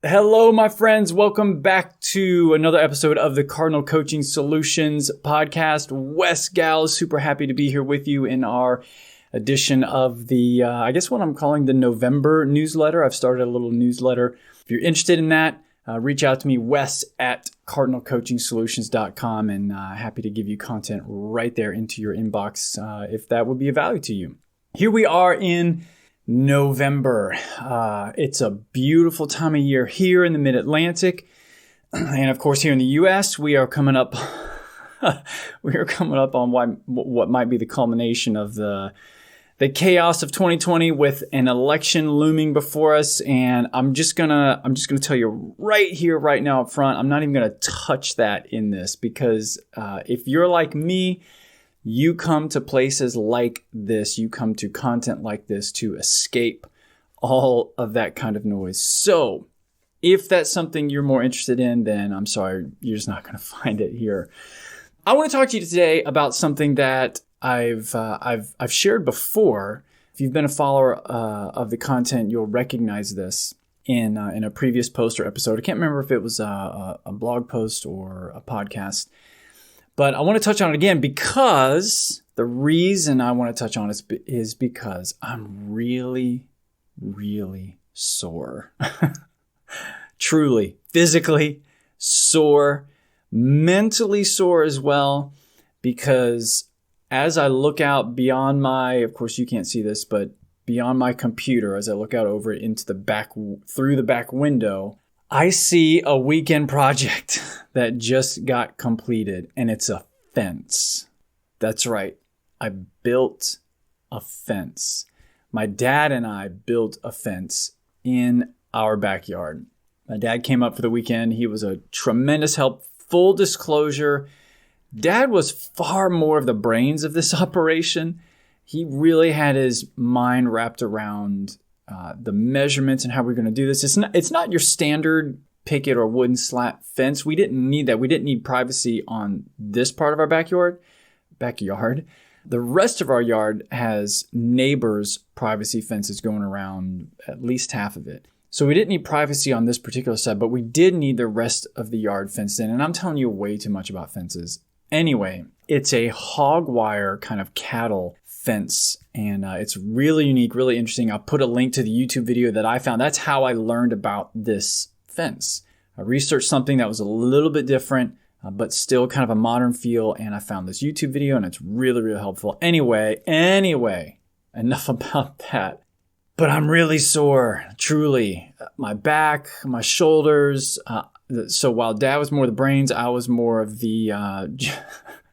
Hello, my friends. Welcome back to another episode of the Cardinal Coaching Solutions podcast. Wes Gals, super happy to be here with you in our edition of the, I guess what I'm calling the November newsletter. I've started a little newsletter. If you're interested in that, reach out to me, Wes at cardinalcoachingsolutions.com, and happy to give you content right there into your inbox if that would be of value to you. Here we are in November. It's a beautiful time of year here in the Mid-Atlantic. And of course, here in the U.S., we are coming up on what might be the culmination of the chaos of 2020 with an election looming before us. And I'm just gonna tell you right here, right now up front, I'm not even gonna touch that in this because if you're like me, you come to places like this, you come to content like this to escape all of that kind of noise. So if that's something you're more interested in, then I'm sorry, you're just not going to find it here. I want to talk to you today about something that I've shared before. If you've been a follower of the content, you'll recognize this in a previous post or episode. I can't remember if it was a blog post or a podcast. But I want to touch on it again because the reason I want to touch on it is because I'm really, really sore. Truly, physically sore, mentally sore as well, because as I look out beyond of course you can't see this, but beyond my computer, as I look out over into through the back window, I see a weekend project that just got completed, and it's a fence. That's right. I built a fence. My dad and I built a fence in our backyard. My dad came up for the weekend. He was a tremendous help. Full disclosure, Dad was far more of the brains of this operation. He really had his mind wrapped around the measurements and how we're going to do this. It's not your standard picket or wooden slat fence. We didn't need that. We didn't need privacy on this part of our backyard. The rest of our yard has neighbors' privacy fences going around at least half of it. So we didn't need privacy on this particular side, but we did need the rest of the yard fenced in. And I'm telling you way too much about fences. Anyway, it's a hog wire kind of cattle fence, and it's really unique, really interesting. I'll put a link to the YouTube video that I found. That's how I learned about this fence. I researched something that was a little bit different, but still kind of a modern feel, and I found this YouTube video, and it's really, really helpful. Anyway, enough about that. But I'm really sore, truly. My back, my shoulders. So while Dad was more the brains, I was more of the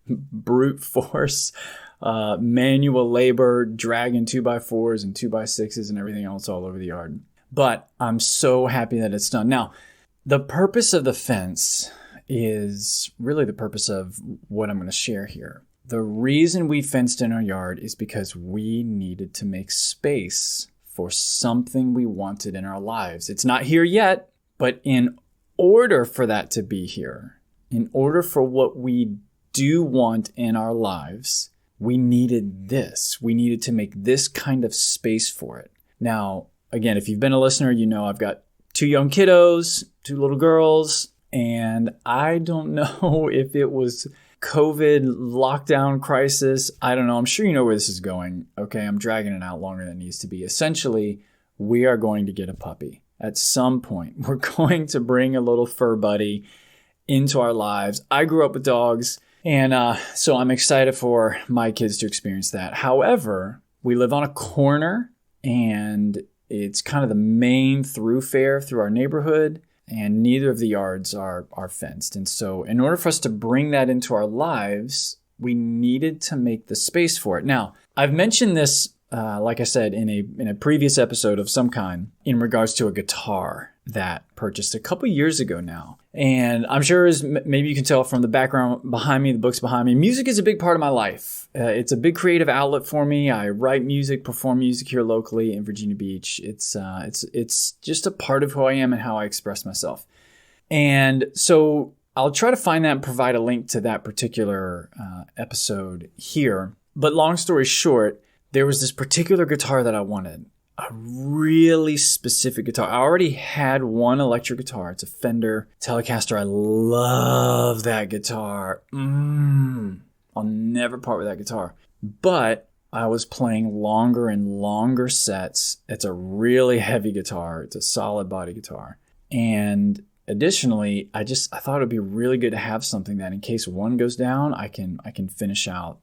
brute force. Manual labor, dragging 2x4s and 2x6s and everything else all over the yard. But I'm so happy that it's done. Now, the purpose of the fence is really the purpose of what I'm going to share here. The reason we fenced in our yard is because we needed to make space for something we wanted in our lives. It's not here yet, but in order for that to be here, in order for what we do want in our lives, we needed this. We needed to make this kind of space for it. Now, again, if you've been a listener, you know I've got 2 young kiddos, 2 little girls, and I don't know if it was COVID lockdown crisis. I don't know. I'm sure you know where this is going. Okay, I'm dragging it out longer than it needs to be. Essentially, we are going to get a puppy. At some point, we're going to bring a little fur buddy into our lives. I grew up with dogs. And so I'm excited for my kids to experience that. However, we live on a corner and it's kind of the main thoroughfare through our neighborhood, and neither of the yards are fenced. And so in order for us to bring that into our lives, we needed to make the space for it. Now, I've mentioned this, like I said, in a previous episode of some kind in regards to a guitar that purchased a couple years ago now. And I'm sure, as maybe you can tell from the background behind me, the books behind me, music is a big part of my life. It's a big creative outlet for me. I write music, perform music here locally in Virginia Beach. It's just a part of who I am and how I express myself. And so I'll try to find that and provide a link to that particular episode here. But long story short, there was this particular guitar that I wanted. a really specific guitar. I already had one electric guitar. It's a Fender Telecaster. I love that guitar. I'll never part with that guitar. But I was playing longer and longer sets. It's a really heavy guitar. It's a solid body guitar. And additionally, I thought it would be really good to have something that in case one goes down, I can finish out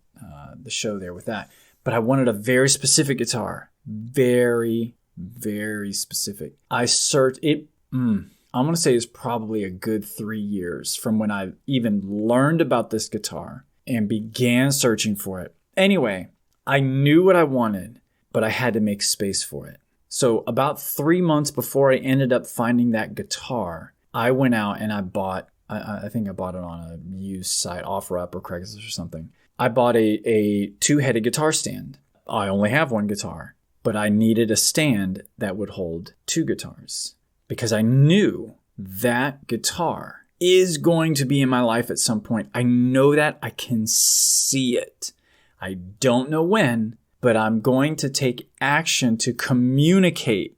the show there with that. But I wanted a very specific guitar. Very, very specific. I searched it. I'm going to say it's probably a good 3 years from when I even learned about this guitar and began searching for it. Anyway, I knew what I wanted, but I had to make space for it. So about 3 months before I ended up finding that guitar, I went out and I bought, I think I bought it on a used site, OfferUp or Craigslist or something. I bought a two-headed guitar stand. I only have one guitar, but I needed a stand that would hold two guitars because I knew that guitar is going to be in my life at some point. I know that. I can see it. I don't know when, but I'm going to take action to communicate.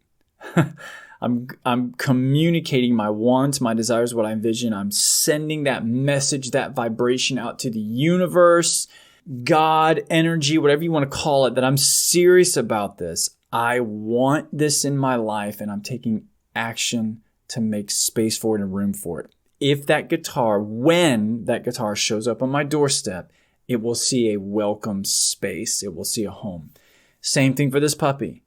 I'm communicating my wants, my desires, what I envision. I'm sending that message, that vibration out to the universe, God, energy, whatever you want to call it, that I'm serious about this. I want this in my life, and I'm taking action to make space for it and room for it. If that guitar, when that guitar shows up on my doorstep, it will see a welcome space. It will see a home. Same thing for this puppy.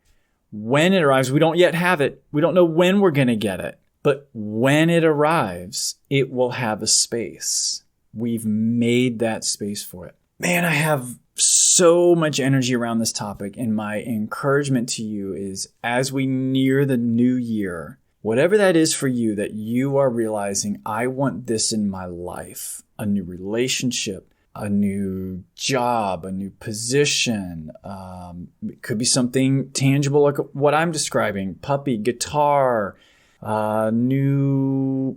When it arrives, we don't yet have it. We don't know when we're going to get it. But when it arrives, it will have a space. We've made that space for it. Man, I have so much energy around this topic. And my encouragement to you is as we near the new year, whatever that is for you, that you are realizing, I want this in my life, a new relationship, a new job, a new position. It could be something tangible like what I'm describing, puppy, guitar, new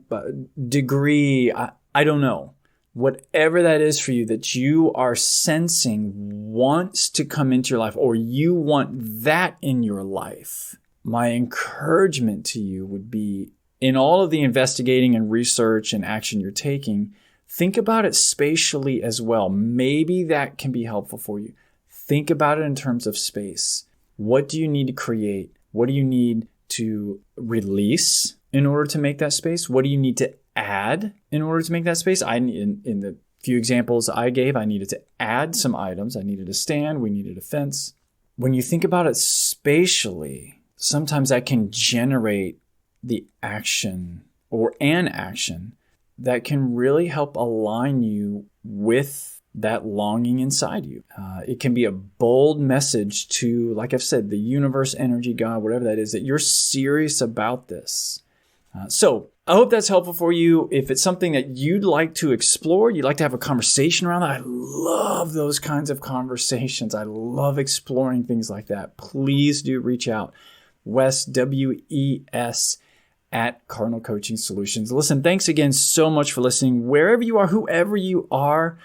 degree. I don't know. Whatever that is for you that you are sensing wants to come into your life, or you want that in your life, my encouragement to you would be in all of the investigating and research and action you're taking, think about it spatially as well. Maybe that can be helpful for you. Think about it in terms of space. What do you need to create? What do you need to release in order to make that space? What do you need to add in order to make that space? In the few examples I gave, I needed to add some items. I needed a stand. We needed a fence. When you think about it spatially, sometimes that can generate the action or an action that can really help align you with that longing inside you. It can be a bold message to, like I've said, the universe, energy, God, whatever that is, that you're serious about this. So I hope that's helpful for you. If it's something that you'd like to explore, you'd like to have a conversation around that, I love those kinds of conversations. I love exploring things like that. Please do reach out. Wes, W-E-S, at Cardinal Coaching Solutions. Listen, thanks again so much for listening. Wherever you are, whoever you are,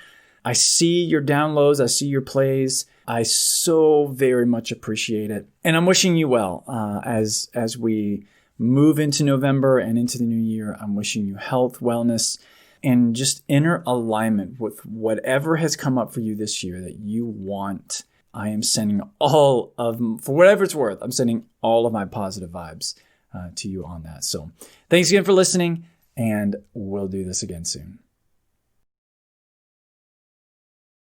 I see your downloads. I see your plays. I so very much appreciate it. And I'm wishing you well as we move into November and into the new year. I'm wishing you health, wellness, and just inner alignment with whatever has come up for you this year that you want. I am sending all of, for whatever it's worth, I'm sending all of my positive vibes to you on that. So thanks again for listening, and we'll do this again soon.